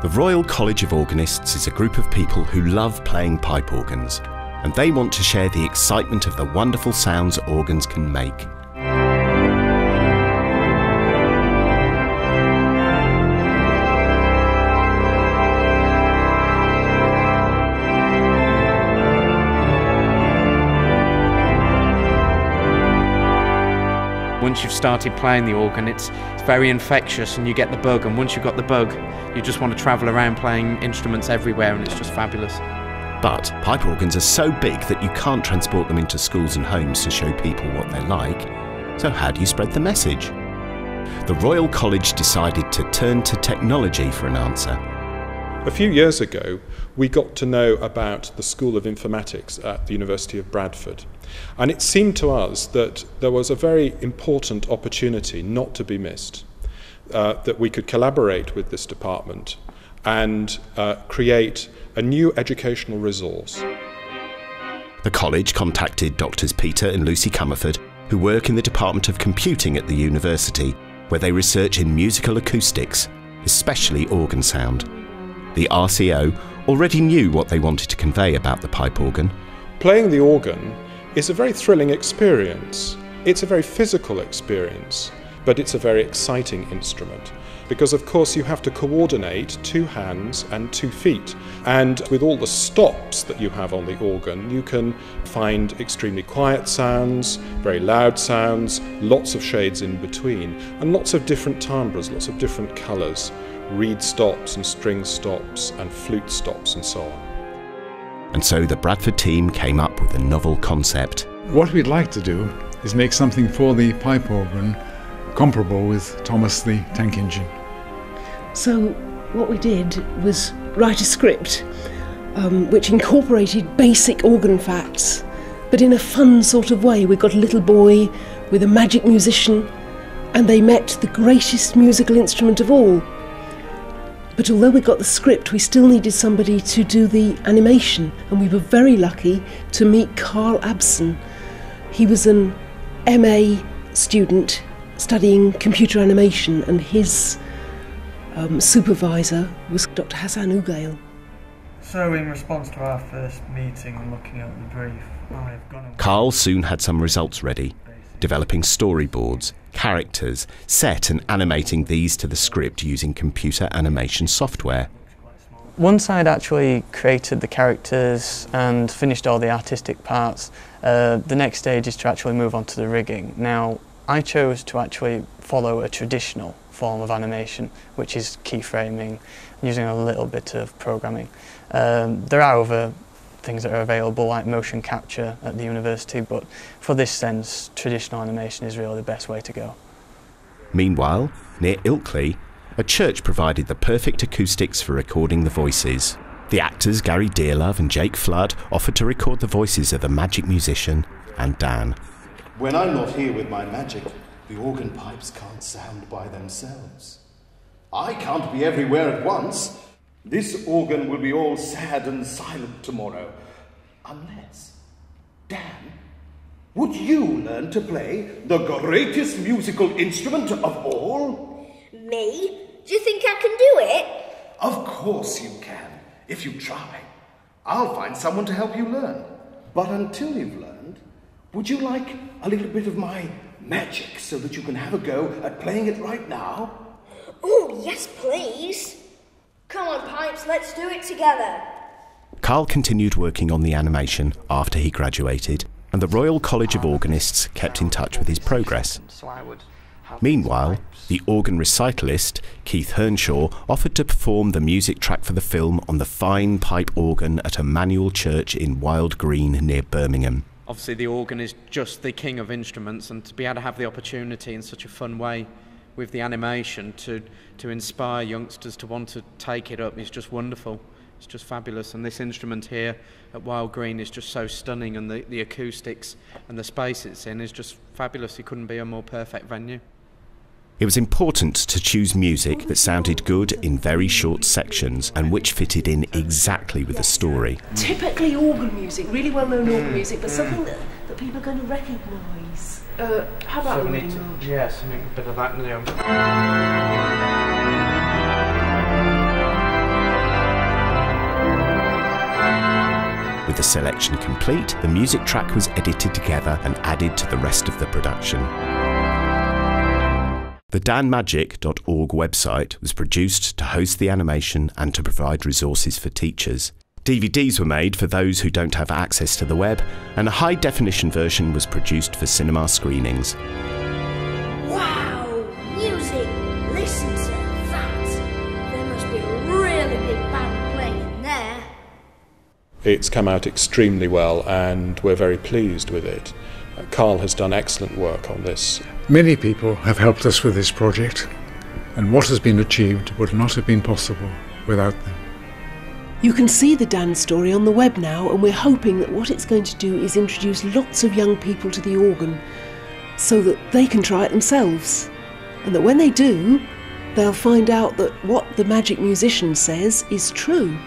The Royal College of Organists is a group of people who love playing pipe organs, and they want to share the excitement of the wonderful sounds organs can make. Once you've started playing the organ, it's very infectious and you get the bug, and once you've got the bug, you just want to travel around playing instruments everywhere, and it's just fabulous. But pipe organs are so big that you can't transport them into schools and homes to show people what they're like. So how do you spread the message? The Royal College decided to turn to technology for an answer. A few years ago, we got to know about the School of Informatics at the University of Bradford. And it seemed to us that there was a very important opportunity not to be missed, that we could collaborate with this department and create a new educational resource. The college contacted Doctors Peter and Lucy Comerford, who work in the Department of Computing at the university, where they research in musical acoustics, especially organ sound. The RCO already knew what they wanted to convey about the pipe organ. Playing the organ is a very thrilling experience. It's a very physical experience, but it's a very exciting instrument. Because of course you have to coordinate 2 hands and 2 feet. And with all the stops that you have on the organ, you can find extremely quiet sounds, very loud sounds, lots of shades in between, and lots of different timbres, lots of different colours. Reed stops and string stops and flute stops and so on. And so the Bradford team came up with a novel concept. What we'd like to do is make something for the pipe organ comparable with Thomas the Tank Engine. So what we did was write a script which incorporated basic organ facts, but in a fun sort of way. We got a little boy with a magic musician, and they met the greatest musical instrument of all. But although we got the script, we still needed somebody to do the animation, and we were very lucky to meet Carl Abson. He was an MA student studying computer animation, and his supervisor was Dr. Hassan Ugail. So in response to our first meeting and looking at the brief, I've gone and... Carl soon had some results ready, developing storyboards, characters, set and animating these to the script using computer animation software. Once I'd actually created the characters and finished all the artistic parts, the next stage is to actually move on to the rigging. Now, I chose to actually follow a traditional form of animation, which is keyframing, using a little bit of programming. There are other things that are available, like motion capture at the university, but for this sense, traditional animation is really the best way to go. Meanwhile, near Ilkley, a church provided the perfect acoustics for recording the voices. The actors Gary Dearlove and Jake Flood offered to record the voices of the magic musician and Dan. When I'm not here with my magic, the organ pipes can't sound by themselves. I can't be everywhere at once. This organ will be all sad and silent tomorrow. Unless, Dan, would you learn to play the greatest musical instrument of all? Me? Do you think I can do it? Of course you can, if you try. I'll find someone to help you learn. But until you've learned, would you like a little bit of my magic so that you can have a go at playing it right now? Oh, yes, please. Come on, Pipes, let's do it together. Carl continued working on the animation after he graduated, and the Royal College of Organists kept in touch with his progress. Meanwhile, the organ recitalist, Keith Hernshaw, offered to perform the music track for the film on the fine pipe organ at a manual church in Wild Green near Birmingham. Obviously the organ is just the king of instruments, and to be able to have the opportunity in such a fun way with the animation to inspire youngsters to want to take it up is just wonderful. It's just fabulous, and this instrument here at Wild Green is just so stunning, and the acoustics and the space it's in is just fabulous. It couldn't be a more perfect venue. It was important to choose music that sounded good in very short sections and which fitted in exactly with the story. Typically organ music, really well-known organ music, but something that people are going to recognise. How about the reading march? Yes, a bit of that now. With the selection complete, the music track was edited together and added to the rest of the production. The danmagic.org website was produced to host the animation and to provide resources for teachers. DVDs were made for those who don't have access to the web, and a high-definition version was produced for cinema screenings. Wow! Music! Listen to that! There must be a really big band playing in there. It's come out extremely well and we're very pleased with it. Carl has done excellent work on this. Many people have helped us with this project, and what has been achieved would not have been possible without them. You can see the Dan story on the web now, and we're hoping that what it's going to do is introduce lots of young people to the organ so that they can try it themselves, and that when they do, they'll find out that what the magic musician says is true.